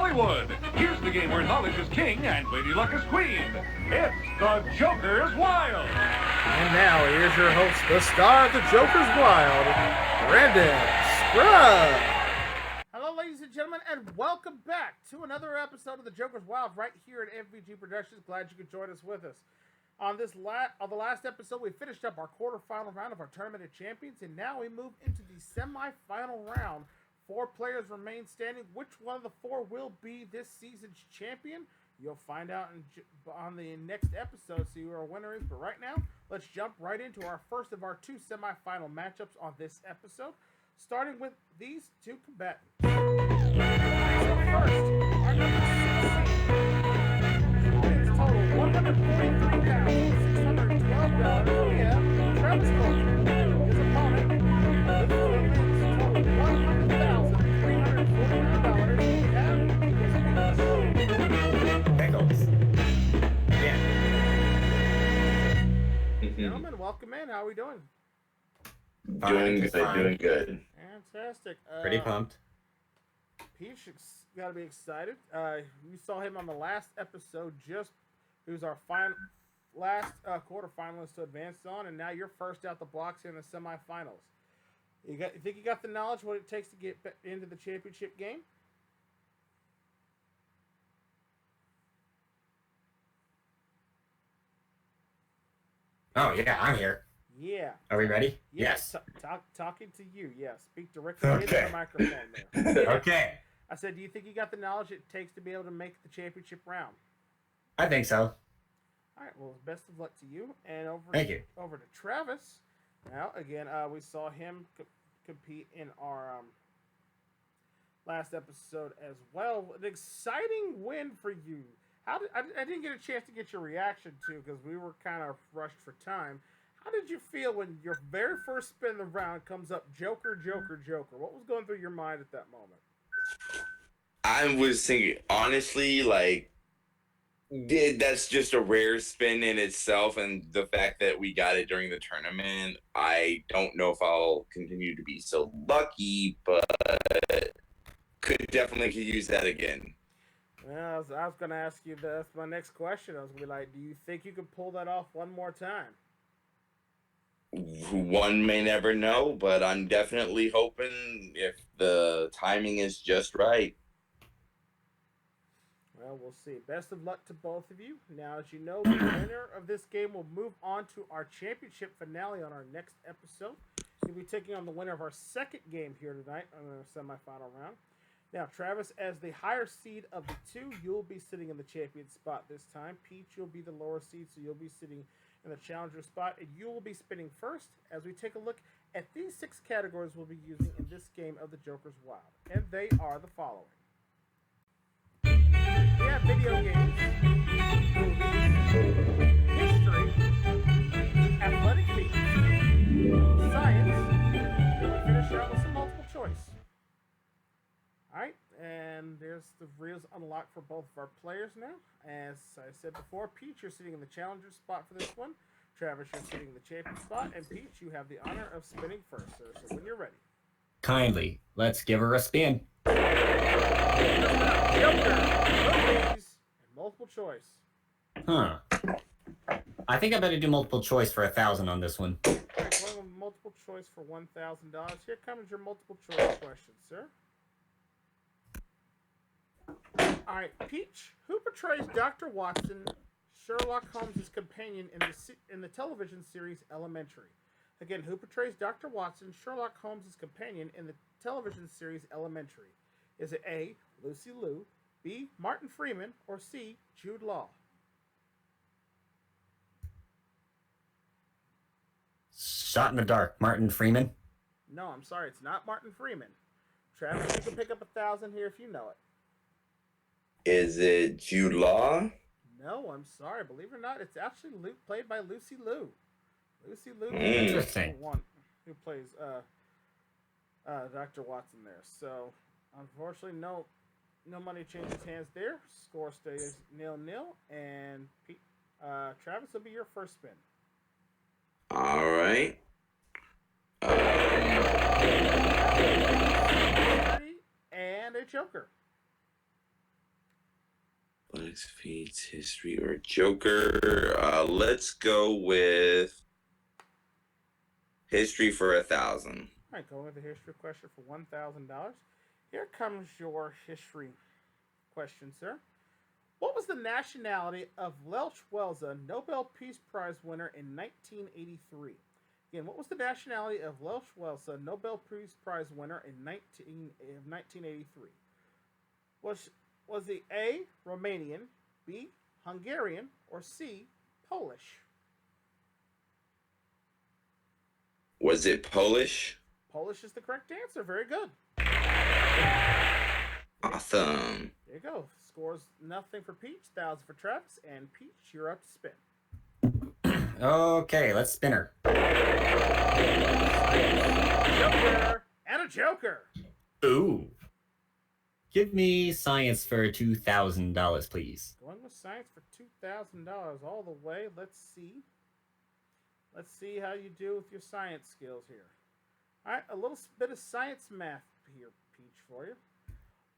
Hollywood. Here's the game where knowledge is king and Lady Luck is queen. It's the Joker's Wild. And now, here's your host, the star of the Joker's Wild, Brandon Scruggs. Hello, ladies and gentlemen, and welcome back to another episode of the Joker's Wild right here at MVG Productions. Glad you could join us with us. On the last episode, we finished up our quarterfinal round of our Tournament of Champions, and now we move into the semifinal round. 4 players remain standing. Which one of the 4 will be this season's champion? You'll find out on the next episode, see who our winner is. But right now, let's jump right into our first of our 2 semifinal matchups on this episode, starting with these 2 combatants. So first, our number 6 wins total $143,612. We have Travis Coulter. His opponent with wins total $100,349. We have Bengals. Yeah. Gentlemen, welcome in. How are we doing? Doing good. Fantastic. Pretty pumped. Peach got to be excited. You saw him on the last episode. He was our last quarterfinalist to advance on, and now you're first out the blocks here in the semifinals. You think you got the knowledge what it takes to get into the championship game? Oh, yeah, I'm here. Yeah. Are we ready? Yes. Talking to you. Yes. Speak directly into the microphone there. Yeah. Okay. I said, do you think you got the knowledge it takes to be able to make the championship round? I think so. All right. Well, best of luck to you. And Thank you. Over to Travis. Now, again, we saw him compete in our last episode as well. An exciting win for you. I didn't get a chance to get your reaction to because we were kind of rushed for time. How did you feel when your very first spin of the round comes up Joker, Joker, Joker? What was going through your mind at that moment? I was thinking, honestly, that's just a rare spin in itself, and the fact that we got it during the tournament, I don't know if I'll continue to be so lucky, but could use that again. Well, I was going to ask you, that's my next question. I was going to be like, do you think you could pull that off one more time? One may never know, but I'm definitely hoping if the timing is just right. Well, we'll see. Best of luck to both of you. Now, as you know, the winner of this game will move on to our championship finale on our next episode. We'll be taking on the winner of our second game here tonight on the semifinal round. Now, Travis, as the higher seed of the 2, you'll be sitting in the champion spot this time. Peach, you'll be the lower seed, so you'll be sitting in the challenger spot, and you will be spinning first as we take a look at these 6 categories we'll be using in this game of the Joker's Wild. And they are the following. We have video games, movies, history, athletic feats, science, and we'll finish out with some multiple choice. Alright, and there's the reels unlocked for both of our players now. As I said before, Peach, you're sitting in the challenger spot for this one. Travis, you're sitting in the champion spot. And Peach, you have the honor of spinning first, sir. So when you're ready. Kindly, let's give her a spin. Joker, movies, and multiple choice. Huh. I think I better do multiple choice for 1,000 on this one. Alright, going with multiple choice for $1,000. Here comes your multiple choice question, sir. Alright, Peach, who portrays Dr. Watson, Sherlock Holmes' companion in the television series Elementary? Again, who portrays Dr. Watson, Sherlock Holmes' companion in the television series Elementary? Is it A, Lucy Liu, B, Martin Freeman, or C, Jude Law? Shot in the dark, Martin Freeman. No, I'm sorry, it's not Martin Freeman. Travis, you can pick up 1,000 here if you know it. Is it Jude Law? No, I'm sorry. Believe it or not, it's actually played by Lucy Liu. Lucy Liu Interesting. is the one who plays Dr. Watson there. So, unfortunately, no money changes hands there. Score stays 0-0, and Travis will be your first spin. All right. And a Joker. Athletics, feats, history, or Joker. Let's go with history for 1,000. All right, going with the history question for $1,000. Here comes your history question, sir. What was the nationality of Lech Walesa, Nobel Peace Prize winner in 1983? Again, what was the nationality of Lech Walesa, Nobel Peace Prize winner in 1983? Was the A, Romanian, B, Hungarian, or C, Polish? Was it Polish? Polish is the correct answer. Very good. Awesome. There you go. Scores nothing for Peach, 1,000 for Travis, and Peach, you're up to spin. Okay, let's spin her. Joker and a Joker. Ooh. Give me science for $2,000, please. Going with science for $2,000 all the way. Let's see. Let's see how you do with your science skills here. All right, a little bit of science math here, Peach, for you.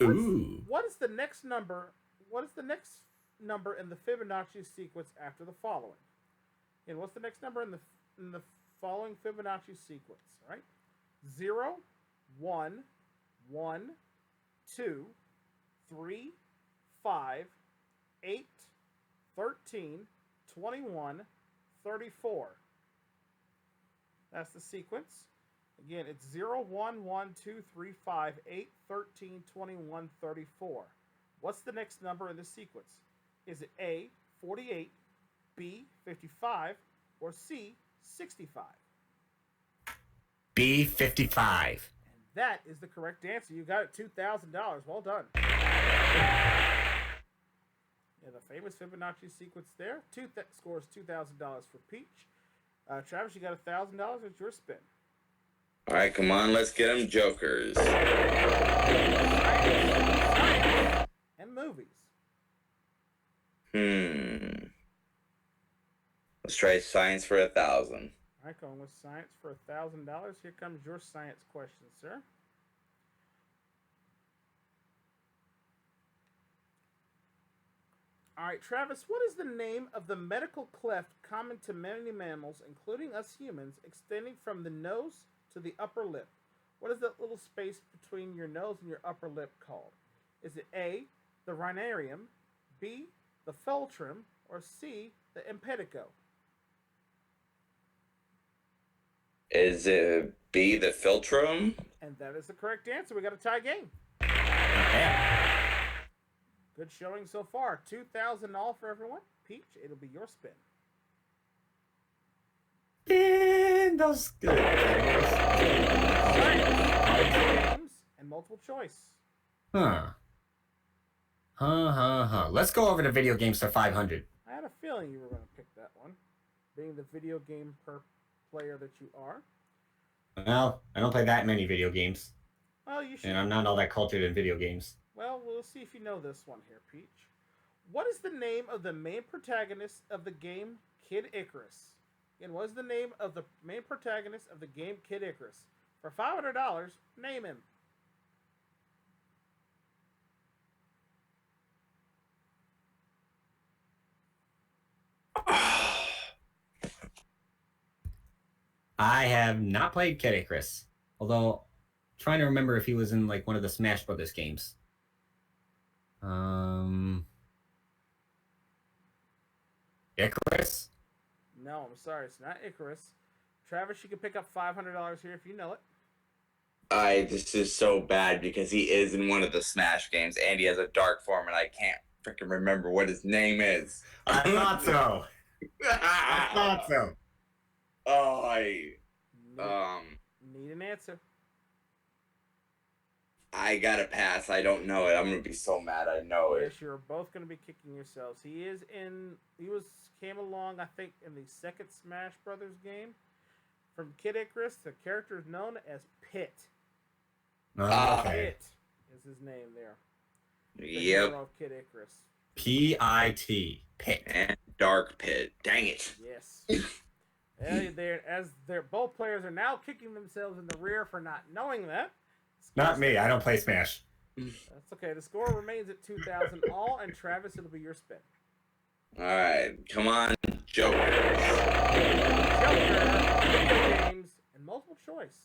Ooh. What is the next number? What is the next number in the Fibonacci sequence after the following? And what's the next number in the following Fibonacci sequence? All right, 0, 1, 1, 2, 3, 5, 8, 13, 21, 34. That's the sequence. Again, it's 0, 1, 1, 2, 3, 5, 8, 13, 21, 34. What's the next number in the sequence? Is it A, 48, B, 55, or C, 65? B, 55. And that is the correct answer. You got it, $2,000. Well done. Yeah, the famous Fibonacci sequence there. Scores $2,000 for Peach. Travis, you got $1,000. It's your spin. All right, come on, let's get them Jokers. And movies. Let's try science for 1,000. All right, going with science for $1,000. Here comes your science question, sir. All right, Travis, what is the name of the medical cleft common to many mammals, including us humans, extending from the nose to the upper lip? What is that little space between your nose and your upper lip called? Is it A, the rhinarium, B, the philtrum, or C, the impetigo? Is it B, the philtrum? And that is the correct answer. We got a tie game. Okay. Good showing so far. $2,000 all for everyone. Peach, it'll be your spin. And those good. Games and multiple choice. Let's go over the video games for 500. I had a feeling you were going to pick that one, being the video game player that you are. Well, I don't play that many video games. Well, you should. And I'm not all that cultured in video games. Well, we'll see if you know this one here, Peach. What is the name of the main protagonist of the game Kid Icarus? And what is the name of the main protagonist of the game Kid Icarus? For $500, name him. I have not played Kid Icarus, although I'm trying to remember if he was in like one of the Smash Brothers games. Icarus? No, I'm sorry, it's not Icarus. Travis, you can pick up $500 here if you know it. This is so bad because he is in one of the Smash games and he has a dark form and I can't freaking remember what his name is. I thought so. I thought so. Need an answer. I gotta pass. I don't know it. I'm gonna be so mad. I know it. Yes, you're both gonna be kicking yourselves. He came along, I think, in the second Smash Brothers game. From Kid Icarus, the character is known as Pit. Okay. Pit is his name there. The Yep. hero of Kid Icarus. P-I-T. Pit. And Dark Pit. Dang it. Yes. Both players are now kicking themselves in the rear for not knowing that. Not me. I don't play Smash. That's It's okay. The score remains at 2,000 all, and Travis, it'll be your spin. All right, come on, Joker. Joker, video games, and multiple choice.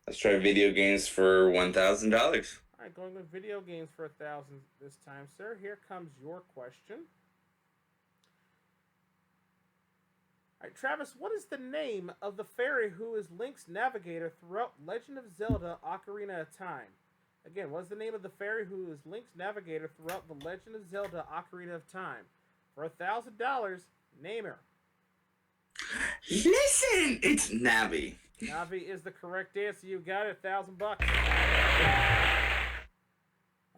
Let's try video games for $1,000. All right, going with video games for 1,000 this time, sir. Here comes your question. All right, Travis, what is the name of the fairy who is Link's navigator throughout Legend of Zelda: Ocarina of Time? Again, what is the name of the fairy who is Link's navigator throughout the Legend of Zelda: Ocarina of Time? For $1,000, name her. Listen, it's Navi. Navi is the correct answer. You got it. $1,000.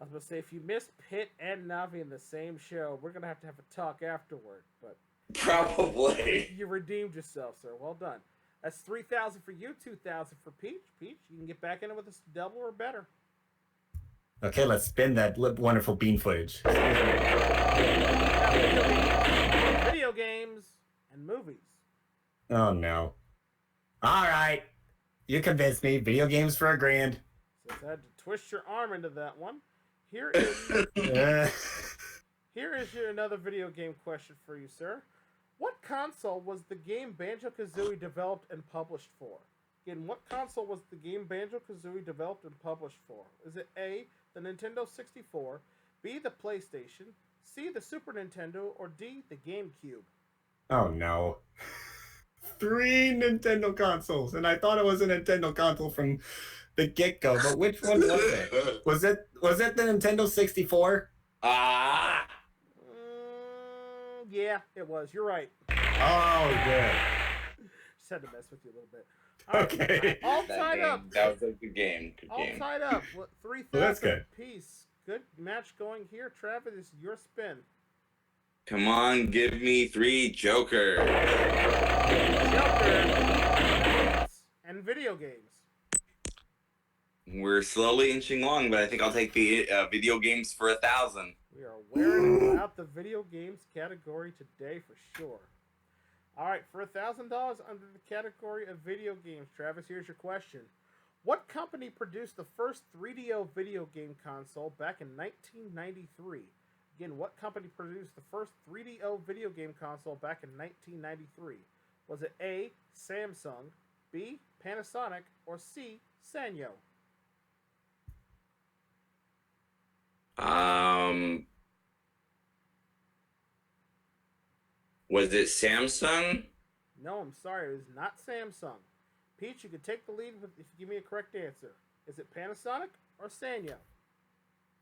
I was gonna say, if you miss Pit and Navi in the same show, we're gonna have a talk afterward. But Probably. you redeemed yourself, sir. Well done. That's 3,000 for you, 2,000 for Peach. Peach, you can get back in it with a double or better. Okay, let's spin that wonderful bean footage. Video games and movies. Oh no. All right, you convinced me. Video games for $1,000. Since I had to twist your arm into that one, here is another video game question for you, sir. What console was the game Banjo-Kazooie developed and published for? Again, what console was the game Banjo-Kazooie developed and published for? Is it A, the Nintendo 64, B, the PlayStation, C, the Super Nintendo, or D, the GameCube? Oh no. 3 Nintendo consoles, and I thought it was a Nintendo console from the get-go, but which one was it? Was it the Nintendo 64? Yeah, it was. You're right. Oh, good. Just had to mess with you a little bit. All right, Okay. all tied up. That was a good game. Good All game. tied up. 3,000 Well, that's good. apiece. Good match going here. Travis, it's your spin. Come on, give me 3 Joker. Joker. And video games. We're slowly inching along, but I think I'll take the video games for 1,000. We are wearing out the video games category today for sure. All right, for $1,000 under the category of video games, Travis, here's your question. What company produced the first 3DO video game console back in 1993? Again, what company produced the first 3DO video game console back in 1993? Was it A, Samsung, B, Panasonic, or C, Sanyo? Was it Samsung? No, I'm sorry, it is not Samsung. Peach, you can take the lead if you give me a correct answer. Is it Panasonic or Sanyo?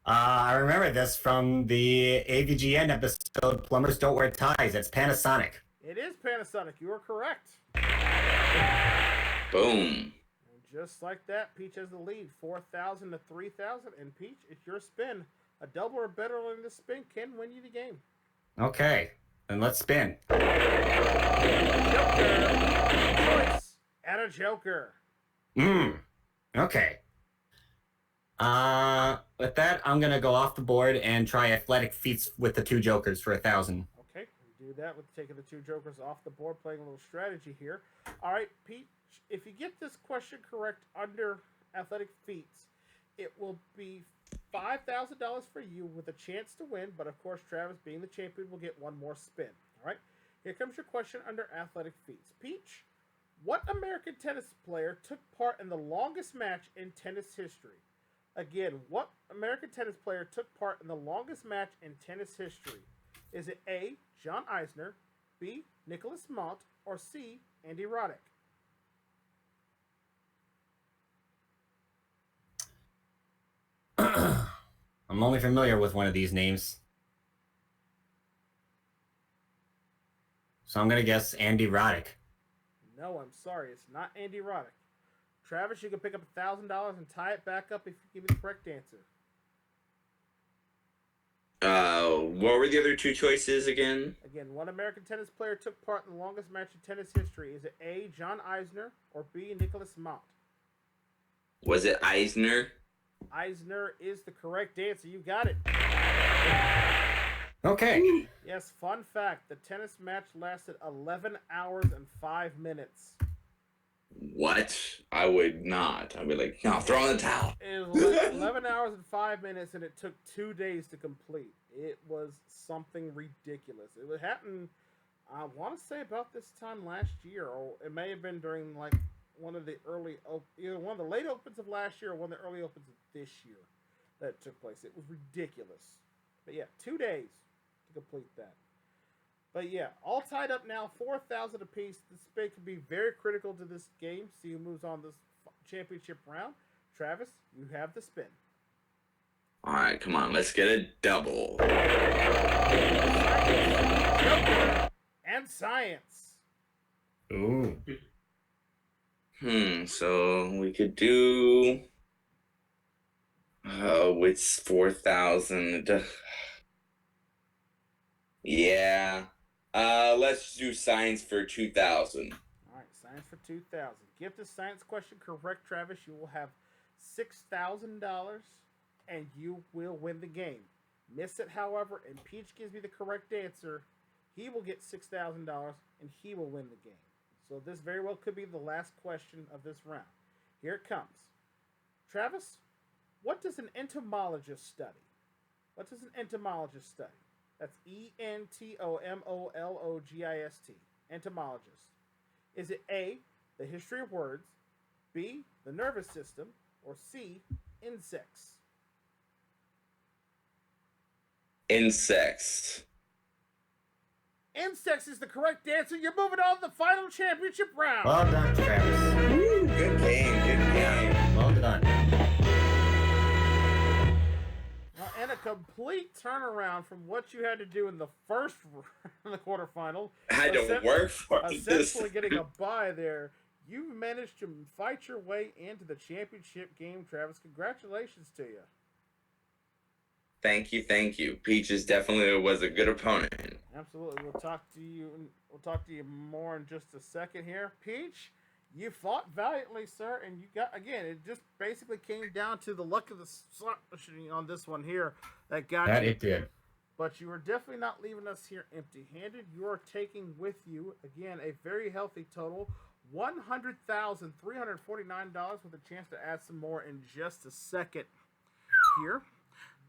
I remember this from the AVGN episode, Plumbers Don't Wear Ties. It's Panasonic. It is Panasonic. You are correct. Boom. And just like that, Peach has the lead, 4,000 to 3,000. And Peach, it's your spin. A double or better on this spin can win you the game. Okay, then let's spin. Joker. Choice. Add a Joker. Okay. With that, I'm gonna go off the board and try athletic feats with the 2 jokers for 1,000. Okay, we do that with taking the 2 jokers off the board, playing a little strategy here. All right, Peach, if you get this question correct under athletic feats, it will be $5,000 for you with a chance to win, but of course, Travis, being the champion, will get one more spin. All right, here comes your question under athletic feats. Peach, what American tennis player took part in the longest match in tennis history? Again, what American tennis player took part in the longest match in tennis history? Is it A, John Isner, B, Nicholas Mont, or C, Andy Roddick? I'm only familiar with one of these names. So I'm gonna guess Andy Roddick. No, I'm sorry. It's not Andy Roddick. Travis, you can pick up $1,000 and tie it back up if you give me the correct answer. What were the other 2 choices again? Again, one American tennis player took part in the longest match in tennis history. Is it A, John Isner, or B, Nicholas Mont? Was it Eisner? Eisner is the correct answer. You got it. Okay. Yes, fun fact. The tennis match lasted 11 hours and 5 minutes. what? I would not. I'd be like, no, throw in the towel. It was 11 hours and 5 minutes, and it took 2 days to complete. It was something ridiculous. It would happen, I want to say, about this time last year, or it may have been during like one of the either one of the late opens of last year or one of the early opens of this year that took place. It was ridiculous. But yeah, 2 days to complete that. But yeah, all tied up now, 4,000 apiece. This spin could be very critical to this game. See who moves on this championship round. Travis, you have the spin. All right, come on, let's get a double. Joker and science. Ooh. So we could do. With 4,000. Yeah. Let's do science for 2,000. All right, science for 2,000. Get the science question correct, Travis. You will have $6,000, and you will win the game. Miss it, however, and Peach gives me the correct answer. He will get $6,000, and he will win the game. So this very well could be the last question of this round. Here it comes. Travis, what does an entomologist study? What does an entomologist study? That's entomologist. Entomologist. Is it A, the history of words, B, the nervous system, or C, insects? Insects. Insects is the correct answer. You're moving on to the final championship round. Well done, Travis. Woo, good game, good game. Well done. And a complete turnaround from what you had to do in the first in the quarterfinal. I had to work for essentially this. getting a bye there. You've managed to fight your way into the championship game, Travis. Congratulations to you. Thank you, thank you. Peaches definitely was a good opponent. Absolutely. We'll talk to you more in just a second here. Peach, you fought valiantly, sir, and you got, again, it just basically came down to the luck of the slot machine on this one here that got That you. it did. But you are definitely not leaving us here empty-handed. You are taking with you, again, a very healthy total, $100,349 with a chance to add some more in just a second here.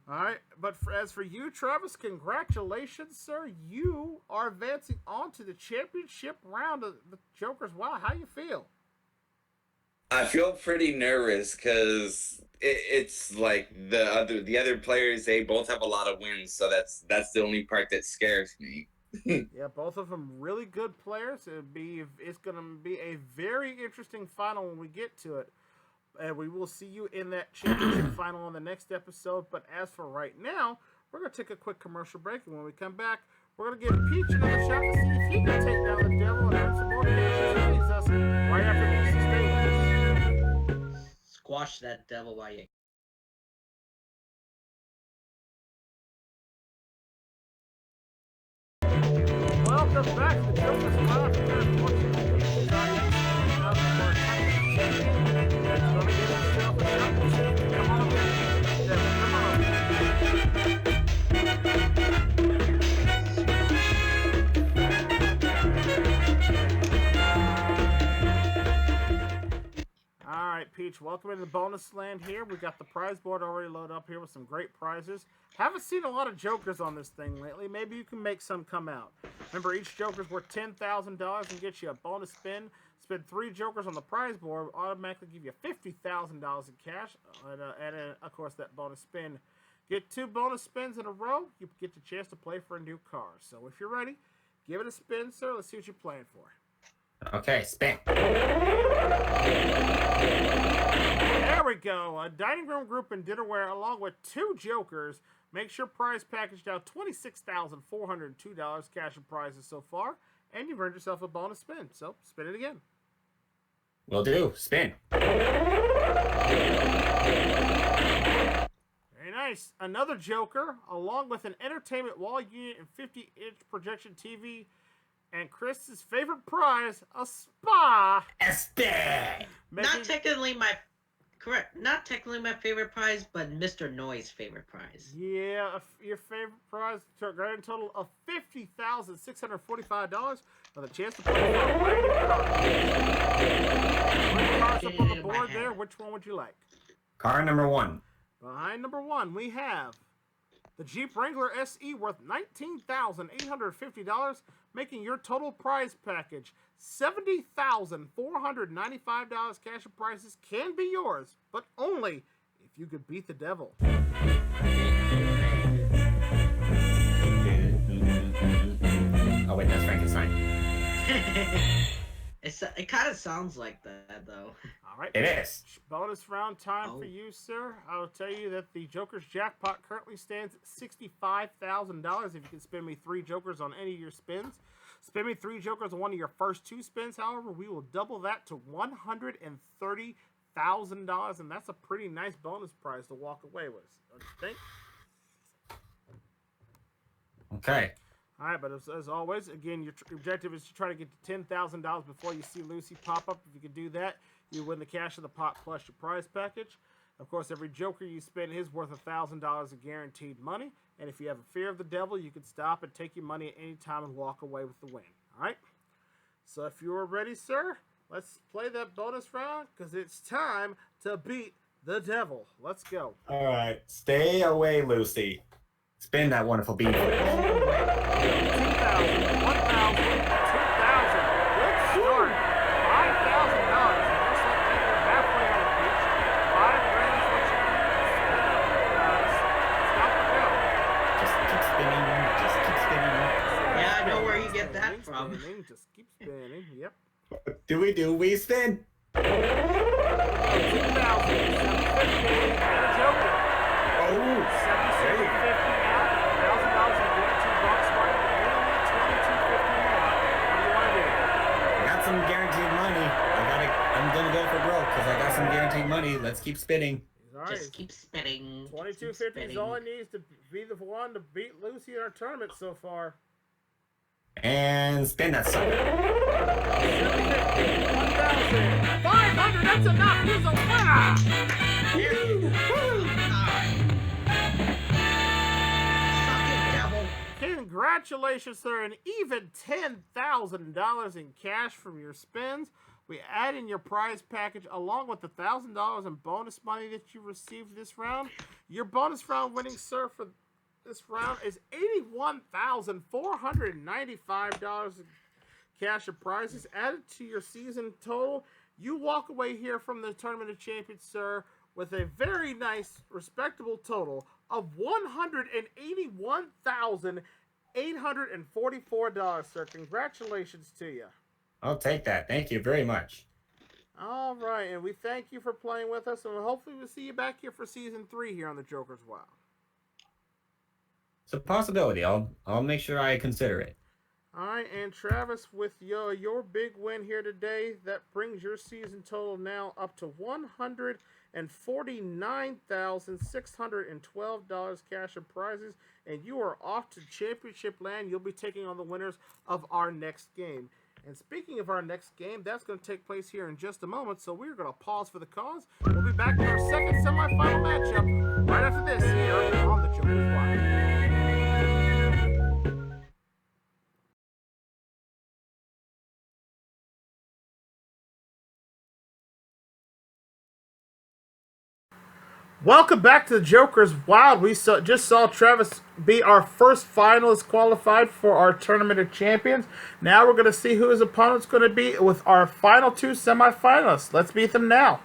All right, but as for you, Travis, congratulations, sir. You are advancing on to the championship round of the Joker's Wild. How you feel? I feel pretty nervous because it's like the other players, they both have a lot of wins, so that's the only part that scares me. Yeah, both of them really good players. It's going to be a very interesting final when we get to it. And we will see you in that championship final on the next episode. But as for right now, we're going to take a quick commercial break. And when we come back, we're going to give Peach another shot to see if he can take down the devil and earn some more cash. He leaves us right after these. Squash that devil while you. Welcome back to the Joker's Wild. Alright, Peach, welcome into the bonus land here. We got the prize board already loaded up here with some great prizes. Haven't seen a lot of jokers on this thing lately. Maybe you can make some come out. Remember, each joker's worth $10,000 and get you a bonus spin. Spend 3 jokers on the prize board, automatically give you $50,000 in cash. And of course, that bonus spin. Get 2 bonus spins in a row, you get the chance to play for a new car. So if you're ready, give it a spin, sir. Let's see what you're playing for. Okay, spin. There we go. A dining room group and dinnerware along with 2 jokers. Makes your prize package now $26,402 cash and prizes so far. And you've earned yourself a bonus spin. So spin it again. Will do. Spin. Very nice. Another joker along with an entertainment wall unit and 50-inch projection TV. And Chris's favorite prize, a spa. A spin. Not technically my favorite prize, but Mr. Noy's favorite prize. Yeah, your favorite prize, grand total of $50,645. with a chance to play for a brand new car. Three cars up on the board there. Which one would you like? Car number 1. Behind number 1, we have the Jeep Wrangler SE worth $19,850, making your total prize package $70,495. Cash and prizes can be yours, but only if you could beat the devil. Oh wait, that's Frankenstein. It kind of sounds like that, though. All right. It is. Bonus round time for you, sir. I will tell you that the Joker's jackpot currently stands at $65,000 if you can spin me 3 Jokers on any of your spins. Spin me 3 Jokers on one of your first 2 spins, however, we will double that to $130,000, and that's a pretty nice bonus prize to walk away with, don't you think? Okay. All right, but as always, again, your objective is to try to get to $10,000 before you see Lucy pop up. If you can do that, you win the cash of the pot plus your prize package. Of course, every Joker you spend is worth $1,000 of guaranteed money. And if you have a fear of the devil, you can stop and take your money at any time and walk away with the win. All right? So if you are ready, sir, let's play that bonus round because it's time to beat the devil. Let's go. All right. Stay away, Lucy. Spin that wonderful bean footage. 2,000, 1,000, 2,000. Good start. $5,000. Just like that, you're halfway on the beach. $5 grand is what you need. Stop the go. Just keep spinning. Just keep spinning. Yeah, I know where you get that from. Spinning, just keep spinning. Yep. We spin. 2,000, 750, and a Joker. Oh, 7,750 now. $1,000 in guaranteed bonus money. You only need $2,250 more. What do you want to do? I got some guaranteed money. I'm gonna go for broke because I got some guaranteed money. Let's keep spinning. All right. Just keep spinning. $2,250 is all it needs to be the one to beat Lucy in our tournament so far. And spin that sucker. 750, 1,500. That's enough. He's a winner. Congratulations, sir. An even $10,000 in cash from your spins. We add in your prize package along with the $1,000 in bonus money that you received this round. Your bonus round winning, sir, for this round is $81,495 in cash and prizes added to your season total. You walk away here from the Tournament of Champions, sir, with a very nice, respectable total of $181,844, sir. Congratulations to you. I'll take that. Thank you very much. All right, and we thank you for playing with us, and hopefully we'll see you back here for Season 3 here on the Joker's Wild. It's a possibility. I'll make sure I consider it. All right, and Travis, with your big win here today, that brings your season total now up to $149,612 cash and prizes, and you are off to championship land. You'll be taking on the winners of our next game. And speaking of our next game, that's going to take place here in just a moment, so we're going to pause for the cause. We'll be back in our second semifinal matchup right after this here on the Joker's Wild. Welcome back to the Joker's Wild. We just saw Travis be our first finalist qualified for our Tournament of Champions. Now we're going to see who his opponent's going to be with our final 2 semifinalists. Let's meet them now.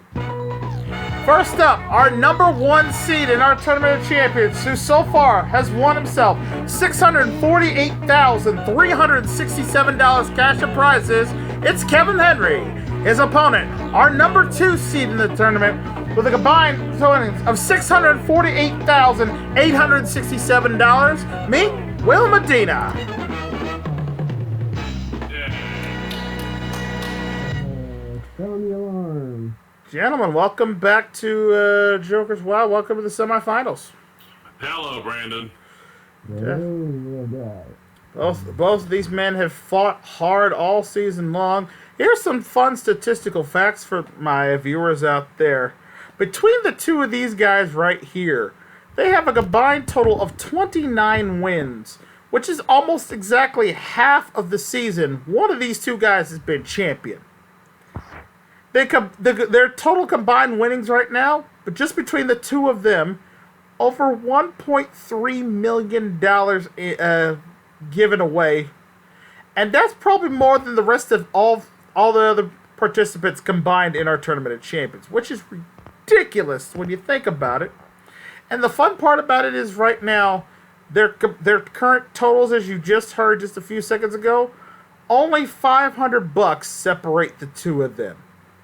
First up, our number 1 seed in our Tournament of Champions, who so far has won himself $648,367 cash and prizes. It's Kevin Henry. His opponent, our number 2 seed in the tournament, with a combined total of $648,867. Meet Will Medina. Sound the alarm. Gentlemen, welcome back to Joker's Wild. Welcome to the semifinals. Hello, Brandon. Both of these men have fought hard all season long. Here's some fun statistical facts for my viewers out there. Between the two of these guys right here, they have a combined total of 29 wins, which is almost exactly half of the season, one of these two guys has been champion. Their total combined winnings right now, but just between the two of them, over $1.3 million given away. And that's probably more than the rest of all the other participants combined in our Tournament of Champions, which is ridiculous when you think about it. And the fun part about it is right now, their current totals, as you just heard just a few seconds ago, only $500 separate the two of them.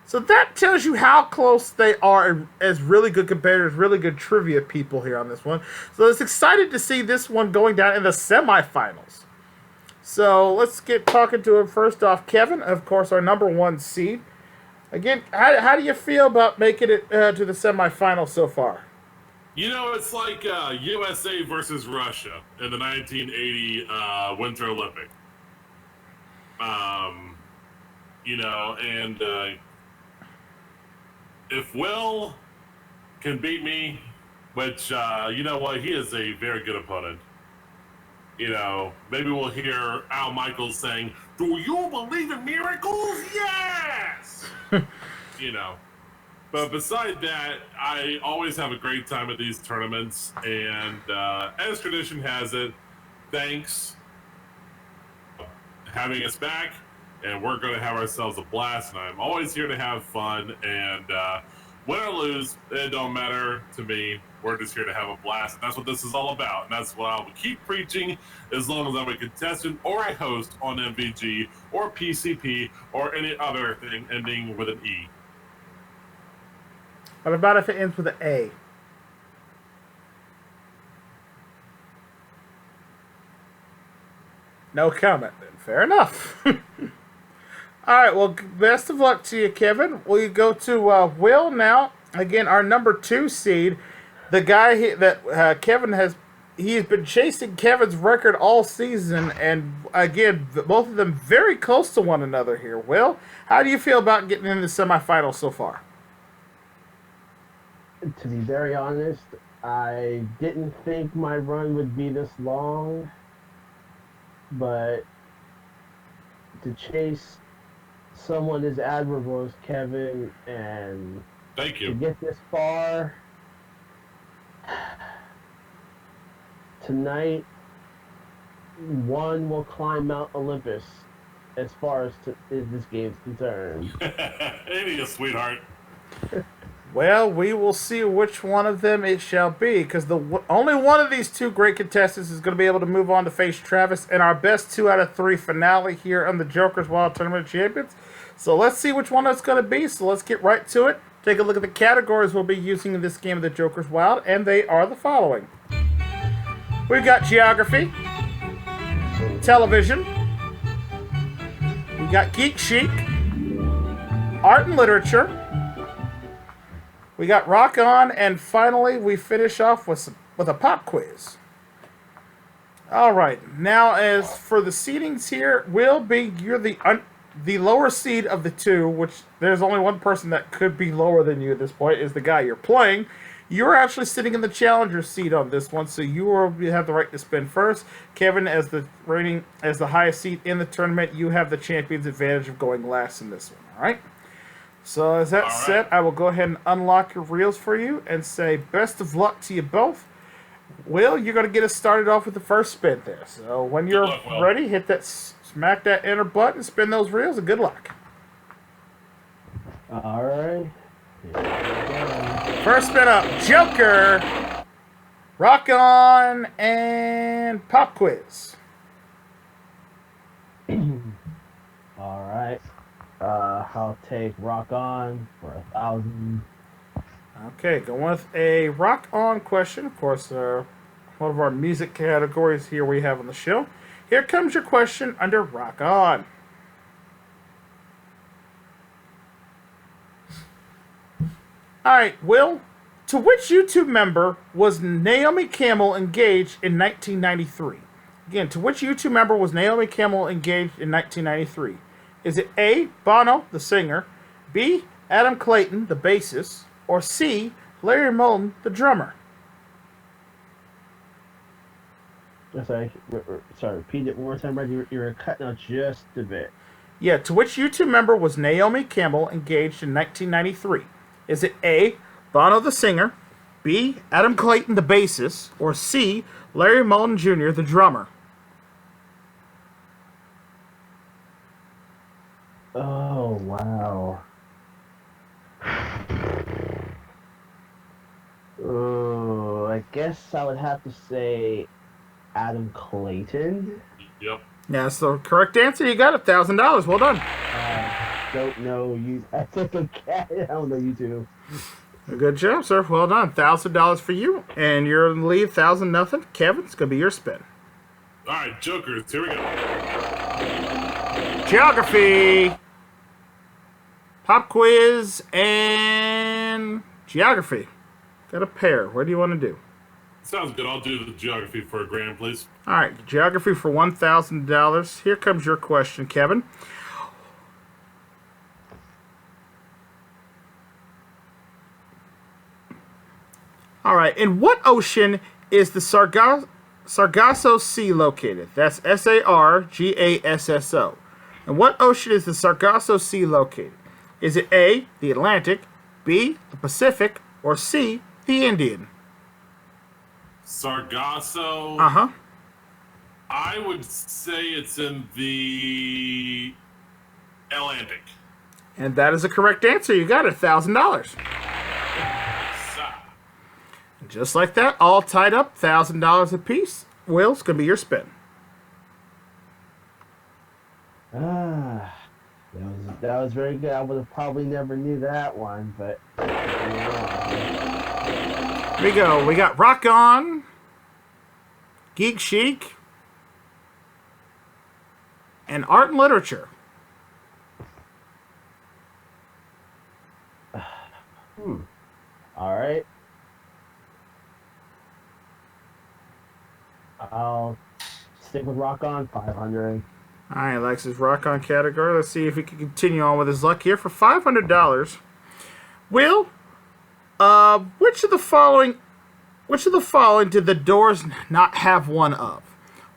So that tells you how close they are as really good competitors, really good trivia people here on this one. So it's excited to see this one going down in the semifinals. So let's get talking to him first off. Kevin, of course, our number 1 seed. Again, how do you feel about making it to the semifinals so far? You know, it's like USA versus Russia in the 1980 Winter Olympic. You know, and if Will can beat me, which, you know what, he is a very good opponent. You know, maybe we'll hear Al Michaels saying, "Do you believe in miracles? Yes!" You know. But beside that, I always have a great time at these tournaments. And as tradition has it, thanks for having us back. And we're going to have ourselves a blast. And I'm always here to have fun. And win or lose, it don't matter to me. We're just here to have a blast. And that's what this is all about. And that's what I will keep preaching as long as I'm a contestant or a host on MVG or PCP or any other thing ending with an E. What about if it ends with an A? No comment then. Fair enough. All right, well, best of luck to you, Kevin. We go to Will now. Again, our number 2 seed. The guy that Kevin has, he's been chasing Kevin's record all season, and again, both of them very close to one another here. Will, how do you feel about getting into the semifinals so far? To be very honest, I didn't think my run would be this long, but to chase someone as admirable as Kevin and Thank to you. get this far, tonight, one will climb Mount Olympus as far as this game's concerned. Ain't you, sweetheart? Well, we will see which one of them it shall be, because only one of these two great contestants is going to be able to move on to face Travis in our best 2 out of 3 finale here on the Joker's Wild Tournament of Champions. So let's see which one it's going to be. So let's get right to it. Take a look at the categories we'll be using in this game of the Joker's Wild, and they are the following. We've got geography, television, we got geek chic, art and literature, we got rock on, and finally we finish off with a pop quiz. All right, now as for the seedings here, you're the lower seed of the two, which there's only one person that could be lower than you at this point, is the guy you're playing. You're actually sitting in the challenger seat on this one, so you have the right to spin first. Kevin, as the highest seed in the tournament, you have the champion's advantage of going last in this one. All right. So as that's set, I will go ahead and unlock your reels for you and say best of luck to you both. Will, you're going to get us started off with the first spin there. So when you're ready, hit that, smack that enter button, spin those reels, and good luck. All right. First spin up, Joker, rock on, and pop quiz. All right. I'll take rock on for 1,000. Okay, going with a rock on question. Of course, one of our music categories here we have on the show. Here comes your question under rock on. All right, Will, to which YouTube member was Naomi Campbell engaged in 1993? Again, to which YouTube member was Naomi Campbell engaged in 1993? Is it A, Bono, the singer, B, Adam Clayton, the bassist, or C, Larry Mullen, the drummer? Sorry, repeat it one more time, Brad. You're cutting out just a bit. Yeah, to which U2 member was Naomi Campbell engaged in 1993? Is it A, Bono the singer, B, Adam Clayton the bassist, or C, Larry Mullen Jr. the drummer? Oh, wow. Oh, I guess I would have to say Adam Clayton. Yep. Yeah, that's the correct answer. You got $1,000. Well done. Don't know you. I don't know you two. Good job, sir. Well done. $1,000 for you, and you're in the lead 1,000-0. Kevin, it's gonna be your spin. All right, Jokers, here we go. Geography, pop quiz, and geography. Got a pair. What do you want to do? Sounds good. I'll do the geography for a grand, please. All right, geography for $1,000. Here comes your question, Kevin. All right, in what ocean is the Sargasso Sea located? That's Sargasso. In what ocean is the Sargasso Sea located? Is it A, the Atlantic, B, the Pacific, or C, the Indian? Sargasso. Uh-huh. I would say it's in the Atlantic. And that is a correct answer. You got it, $1,000. Just like that, all tied up, $1,000 apiece. Will, it's going to be your spin. That was very good. I would have probably never knew that one, but Here we go. We got Rock On, Geek Chic, and Art and Literature. All right. I'll stick with Rock On, 500. All right, Alexis, Rock On category. Let's see if he can continue on with his luck here for $500. Will, which of the following did the Doors not have one of?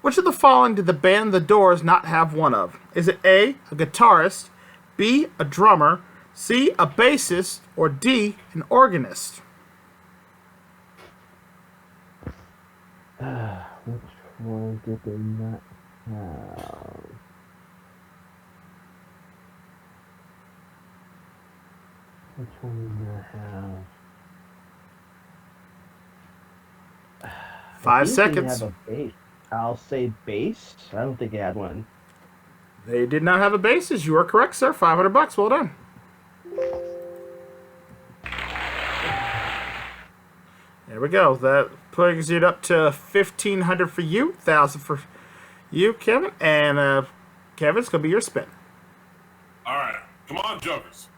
Which of the following did the band The Doors not have one of? Is it A, a guitarist, B, a drummer, C, a bassist, or D, an organist? Which one did they not have? Which one did they not have? 5 They seconds. have a bass. I'll say bass. I don't think they had one. They did not have a bassist. You are correct, sir. $500. Well done. There we go. That brings it up to $1,500 for you, $1,000 for you, Kevin, and Kevin, it's gonna be your spin. All right. Come on, Jokers.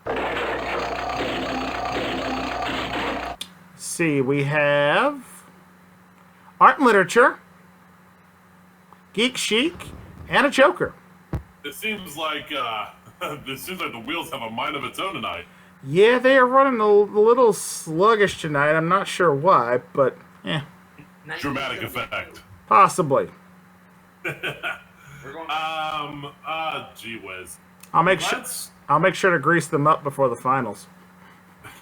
Let's see, we have Art and Literature, Geek Chic, and a Joker. It seems like the wheels have a mind of its own tonight. Yeah, they are running a little sluggish tonight. I'm not sure why, but yeah, Dramatic effect. possibly. Gee whiz. I'll make sure to grease them up before the finals.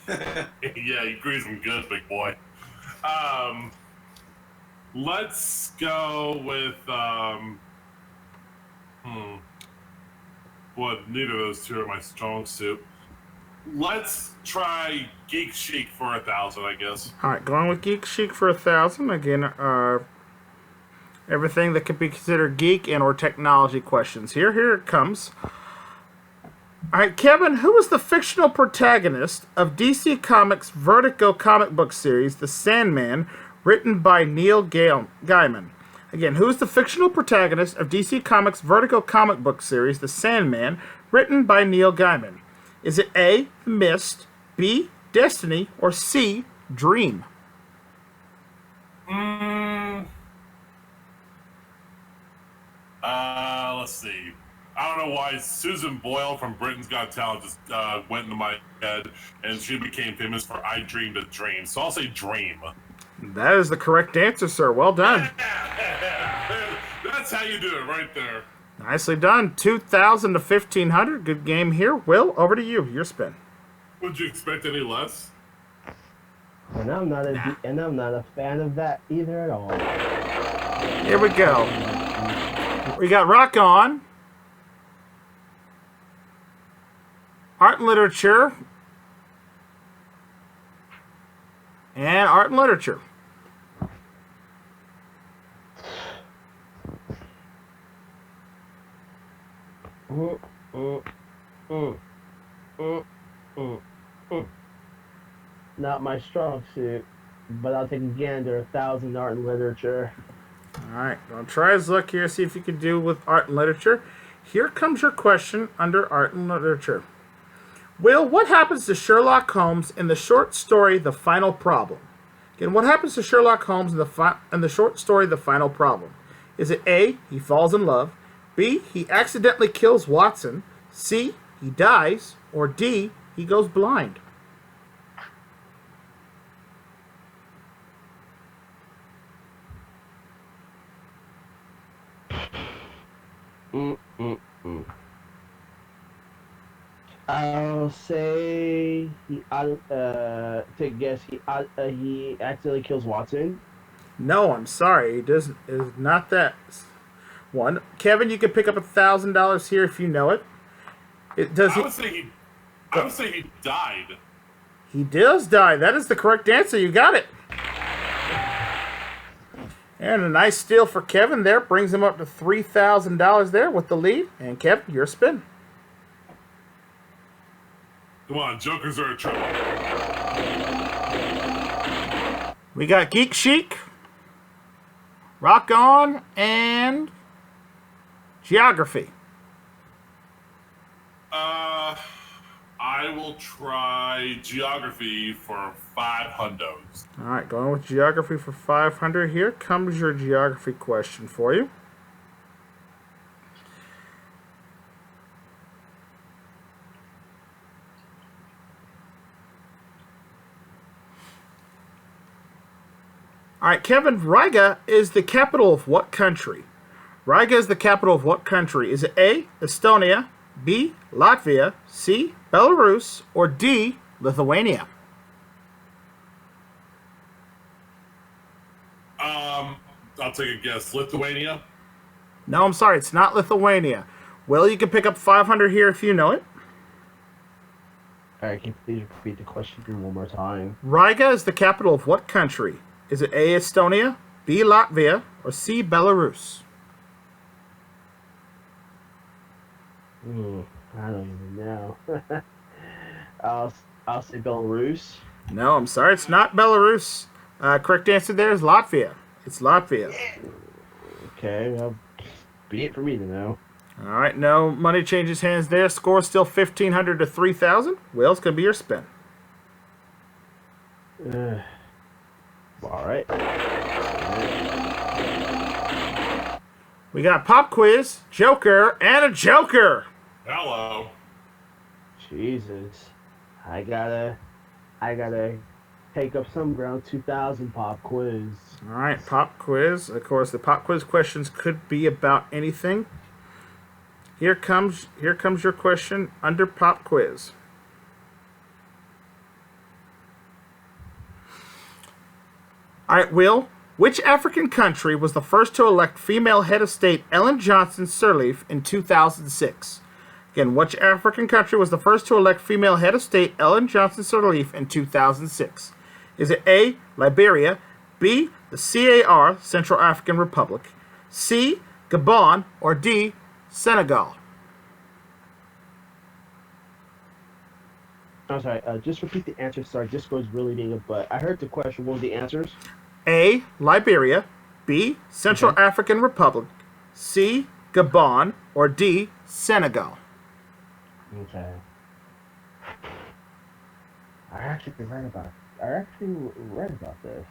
Yeah, you grease them good, big boy. Let's go with Boy, neither of those two are my strong suit. Let's try Geek Chic for 1,000, I guess. All right, going with Geek Chic for 1,000. Again, everything that could be considered geek and or technology questions. Here it comes. All right, Kevin, who was the fictional protagonist of DC Comics' Vertigo comic book series, The Sandman, written by Neil Gaiman? Again, who is the fictional protagonist of DC Comics' Vertigo comic book series, The Sandman, written by Neil Gaiman? Is it A, Mist, B, Destiny, or C, Dream? Let's see. I don't know why Susan Boyle from Britain's Got Talent just went into my head, and she became famous for I Dreamed a Dream. So I'll say Dream. That is the correct answer, sir. Well done. That's how you do it right there. Nicely done. 2,000 to 1,500. Good game here. Will, over to you. Your spin. Would you expect any less? And I'm not a fan of that either at all. Here we go. We got Rock On, Art and Literature, and Art and Literature. Not my strong suit, but I'll take a gander. 1,000 art and literature. All right, I'll try his luck here, see if you can do with Art and Literature. Here comes your question under Art and Literature. Will, what happens to Sherlock Holmes in the short story The Final Problem? Again, what happens to Sherlock Holmes in the short story The Final Problem? Is it A, he falls in love, B, he accidentally kills Watson, C, he dies, or D, he goes blind? I'll say take a guess. He accidentally kills Watson. No, I'm sorry. It is not that one. Kevin, you can pick up $1,000 here if you know it. I would say he died. He does die. That is the correct answer. You got it. And a nice steal for Kevin there. Brings him up to $3,000 there with the lead. And Kevin, your spin. Come on, Jokers are a trouble. We got Geek Chic, Rock On, and Geography. I will try Geography for 5 hundos. All right, going with Geography for 500. Here comes your Geography question for you. All right, Kevin, Riga is the capital of what country? Riga is the capital of what country? Is it A, Estonia, B, Latvia, C, Belarus, or D, Lithuania? I'll take a guess. Lithuania? No, I'm sorry, it's not Lithuania. Will, you can pick up 500 here if you know it. All right, can you please repeat the question one more time? Riga is the capital of what country? Is it A, Estonia, B, Latvia, or C, Belarus? I don't even know. I'll say Belarus. No, I'm sorry, it's not Belarus. Correct answer there is Latvia. It's Latvia. Okay, well, be it for me to know. All right, no money changes hands there. Score still 1,500 to 3,000. Will, it's going to be your spin. All right. We got Pop Quiz, Joker, and a Joker. Hello. Jesus. I gotta take up some ground. 2,000 pop quiz. All right, Pop Quiz. Of course, the Pop Quiz questions could be about anything. Here comes your question under Pop Quiz. All right, Will. Which African country was the first to elect female head of state Ellen Johnson Sirleaf in 2006? Again, which African country was the first to elect female head of state Ellen Johnson Sirleaf in 2006? Is it A, Liberia, B, the CAR, Central African Republic, C, Gabon, or D, Senegal? I'm sorry, just repeat the answer. Sorry, this goes really big, but I heard the question. What were the answers? A, Liberia, B, Central African Republic, C, Gabon, or D, Senegal? Okay. I actually read about this.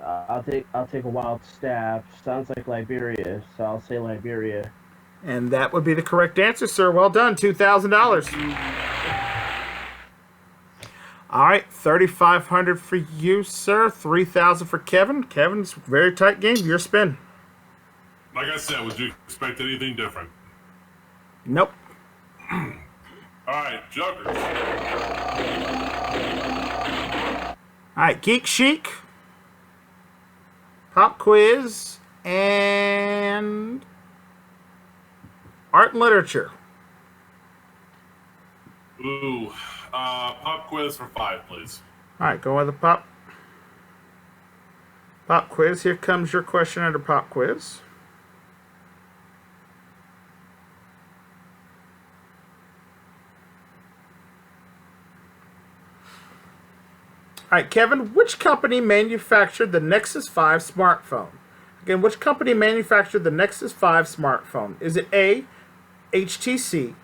I'll take a wild stab. Sounds like Liberia, so I'll say Liberia. And that would be the correct answer, sir. Well done, $2,000. All right, 3,500 for you, sir. 3,000 for Kevin. Kevin's very tight game. Your spin. Like I said, would you expect anything different? Nope. All right, Jokers. All right, Geek Chic, Pop Quiz, and Art and Literature. Ooh, pop quiz for 5, please. All right, go with the pop quiz. Here comes your question under Pop Quiz. All right, Kevin, which company manufactured the Nexus 5 smartphone? Again, which company manufactured the Nexus 5 smartphone? Is it A, HTC,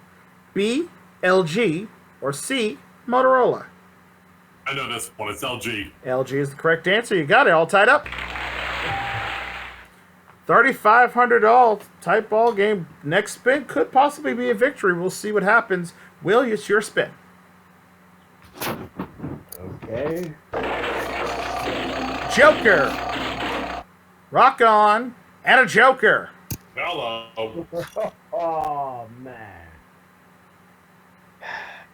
B, LG, or C, Motorola? I know this one. It's LG. LG is the correct answer. You got it. All tied up. 3,500 all. Tight ball game. Next spin could possibly be a victory. We'll see what happens. Will, it's your spin. Okay. Joker. Rock on. And a Joker. Hello. Oh man.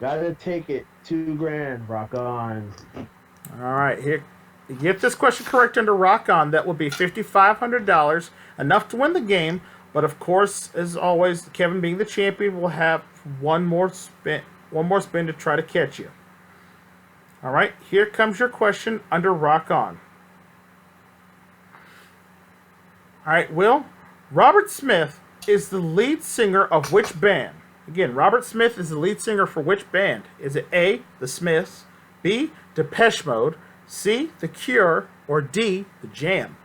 Gotta take it. $2,000. Rock on. All right. Here. You get this question correct under Rock On. That will be $5,500. Enough to win the game. But of course, as always, Kevin being the champion will have one more spin to try to catch you. All right, here comes your question under Rock On. All right, Will, Robert Smith is the lead singer of which band? Again, Robert Smith is the lead singer for which band? Is it A, The Smiths, B, Depeche Mode, C, The Cure, or D, The Jam?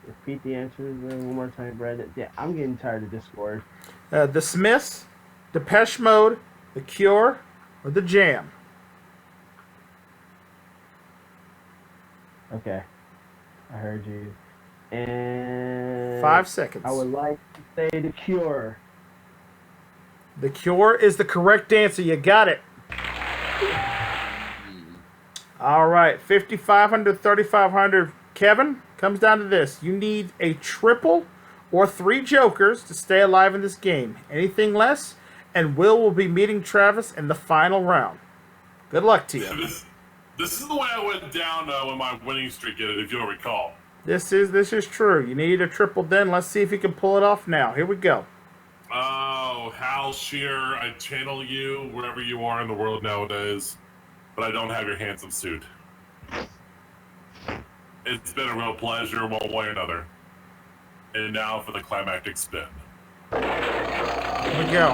Repeat the answers one more time, Brad. Yeah, I'm getting tired of Discord. The Smiths, Depeche Mode, The Cure, or The Jam? Okay, I heard you. And 5 seconds. I would like to say The Cure. The Cure is the correct answer. You got it. All right, 5,500, 3,500. Kevin, comes down to this. You need a triple or 3 jokers to stay alive in this game. Anything less, and Will be meeting Travis in the final round. Good luck to you. This is the way I went down when my winning streak ended, if you'll recall. This is true. You need a triple then. Let's see if you can pull it off now. Here we go. Oh, Hal Shear, I channel you wherever you are in the world nowadays, but I don't have your handsome suit. It's been a real pleasure one way or another. And now for the climactic spin. Here we go.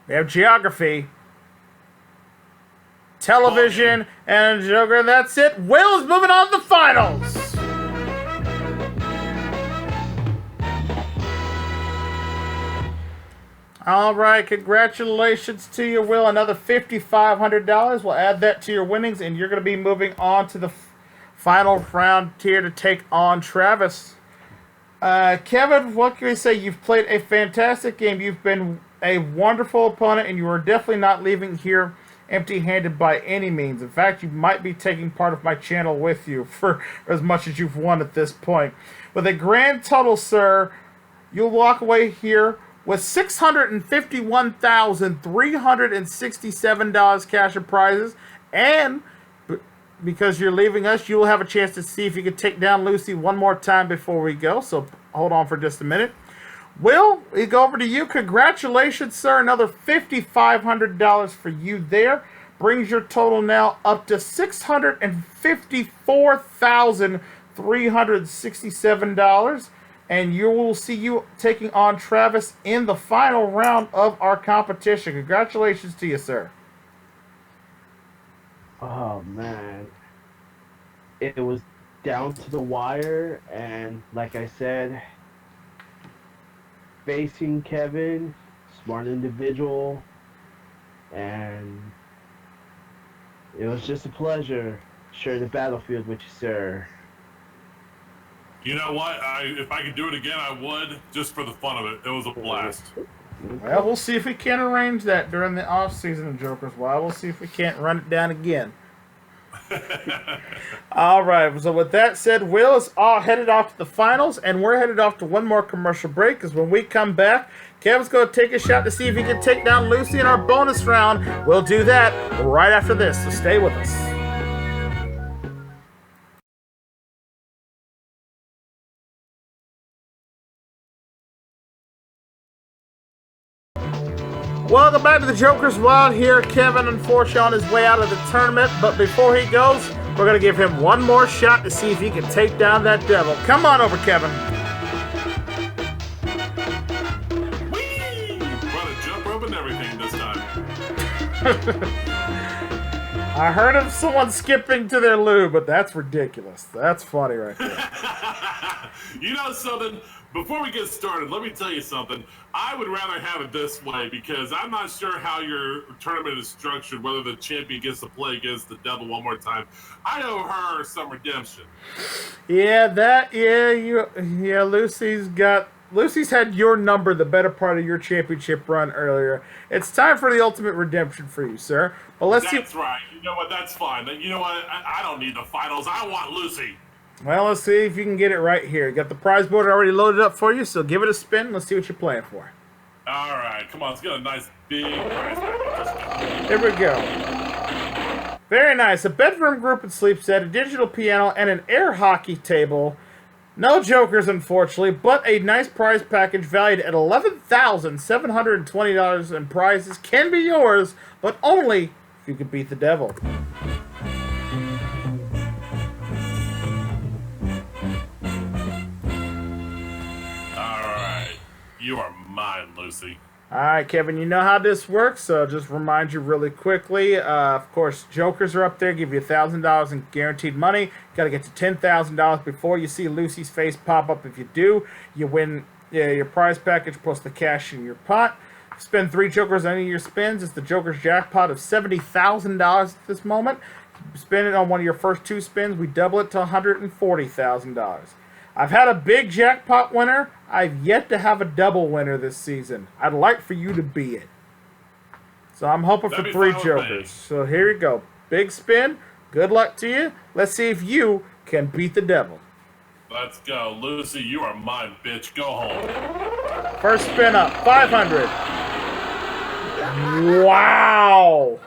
We have geography, television, and a joker. That's it. Will is moving on to the finals. All right, congratulations to you, Will. Another $5,500. We'll add that to your winnings, and you're going to be moving on to the final round here to take on Travis. Kevin, what can we say? You've played a fantastic game. You've been a wonderful opponent, and you are definitely not leaving here empty-handed by any means. In fact, you might be taking part of my channel with you for as much as you've won at this point. With a grand total, sir, you'll walk away here with $651,367 cash and prizes, and because you're leaving us, you will have a chance to see if you can take down Lucy one more time before we go, so hold on for just a minute. Will, we go over to you. Congratulations, sir. Another $5,500 for you there. Brings your total now up to $654,367. And you will see you taking on Travis in the final round of our competition. Congratulations to you, sir. Oh, man. It was down to the wire, and like I said, facing Kevin, smart individual, and it was just a pleasure sharing the battlefield with you, sir. You know what? If I could do it again, I would, just for the fun of it. It was a blast. Well, we'll see if we can arrange that during the off season of Joker's Wild. We'll see if we can't run it down again. All right. So with that said, Will is all headed off to the finals, and we're headed off to one more commercial break. Because when we come back, Kevin's going to take a shot to see if he can take down Lucy in our bonus round. We'll do that right after this. So stay with us. Welcome back to the Joker's Wild here. Kevin, unfortunately, on his way out of the tournament. But before he goes, we're going to give him one more shot to see if he can take down that devil. Come on over, Kevin. Whee! Brought a jump rope and everything this time. I heard of someone skipping to their loo, but that's ridiculous. That's funny right there. You know something? Before we get started, let me tell you something. I would rather have it this way because I'm not sure how your tournament is structured, whether the champion gets to play against the devil one more time. I owe her some redemption. Lucy's had your number the better part of your championship run earlier. It's time for the ultimate redemption for you, sir. But That's right. You know what? That's fine. You know what? I don't need the finals. I want Lucy. Well, let's see if you can get it right here. You got the prize board already loaded up for you, so give it a spin. Let's see what you're playing for. All right. Come on. Let's get a nice big prize package. Here we go. Very nice. A bedroom group and sleep set, a digital piano, and an air hockey table. No jokers, unfortunately, but a nice prize package valued at $11,720 in prizes can be yours, but only if you can beat the devil. You are mine, Lucy. All right, Kevin, you know how this works, so just remind you really quickly. Of course, jokers are up there, give you $1,000 in guaranteed money. Got to get to $10,000 before you see Lucy's face pop up. If you do, you win your prize package plus the cash in your pot. Spend 3 jokers on any of your spins. It's the Joker's jackpot of $70,000 at this moment. Spend it on one of your first 2 spins. We double it to $140,000. I've had a big jackpot winner. I've yet to have a double winner this season. I'd like for you to be it. So I'm hoping for 3 jokers. So here you go. Big spin. Good luck to you. Let's see if you can beat the devil. Let's go. Lucy, you are mine, bitch. Go home. First spin up. 500. Wow.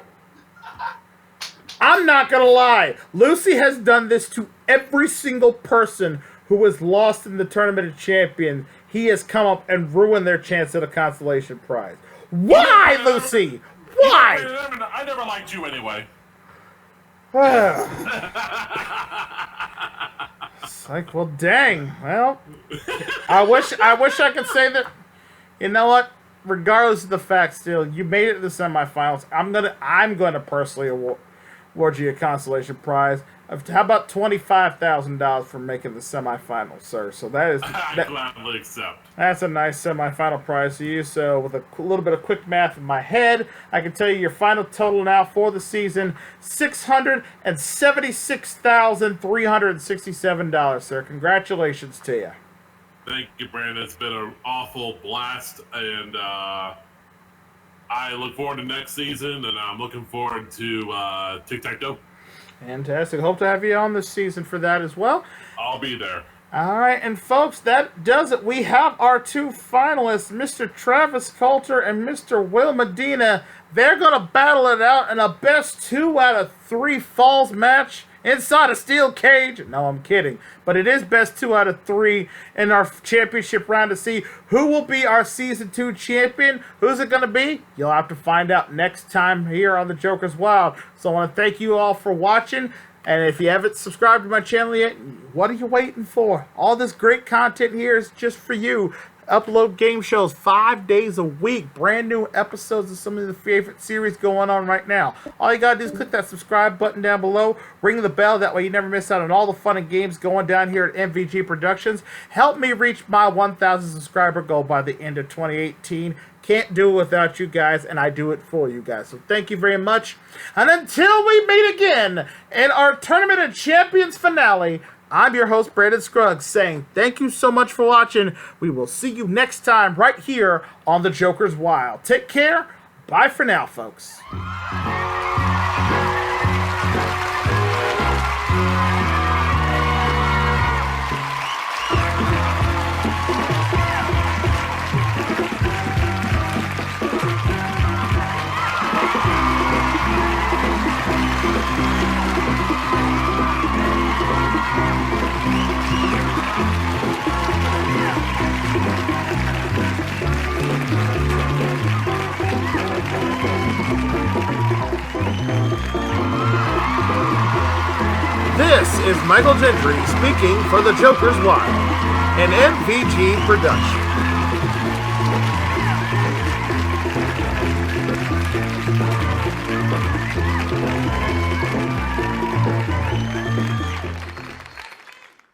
I'm not going to lie. Lucy has done this to every single person who was lost in the Tournament of Champions. He has come up and ruined their chance at a consolation prize. Why, Lucy? Why? I never liked you anyway. It's like, well, dang. Well, I wish I could say that. You know what? Regardless of the fact, still, you made it to the semifinals. I'm gonna personally award you a consolation prize. How about $25,000 for making the semifinals, sir? So that is I gladly accept. That's a nice semifinal prize to you. So with a little bit of quick math in my head, I can tell you your final total now for the season: $676,367, sir. Congratulations to you. Thank you, Brandon. It's been an awful blast, and I look forward to next season, and I'm looking forward to Tic-Tac-Toe. Fantastic. Hope to have you on this season for that as well. I'll be there. All right, and folks, that does it. We have our 2 finalists, Mr. Travis Coulter and Mr. Will Medina. They're going to battle it out in a best 2 out of 3 falls match inside a steel cage. No, I'm kidding. But it is best 2 out of 3 in our championship round to see who will be our Season 2 champion. Who's it going to be? You'll have to find out next time here on the Joker's Wild. So I want to thank you all for watching. And if you haven't subscribed to my channel yet, what are you waiting for? All this great content here is just for you. Upload game shows 5 days a week. Brand new episodes of some of the favorite series going on right now. All you gotta do is click that subscribe button down below. Ring the bell. That way you never miss out on all the fun and games going down here at MVG Productions. Help me reach my 1,000 subscriber goal by the end of 2018. Can't do it without you guys, and I do it for you guys. So thank you very much. And until we meet again in our Tournament of Champions finale, I'm your host, Brandon Scruggs, saying thank you so much for watching. We will see you next time right here on The Joker's Wild. Take care. Bye for now, folks. This is Michael Gentry speaking for The Joker's Wild, an MVG production.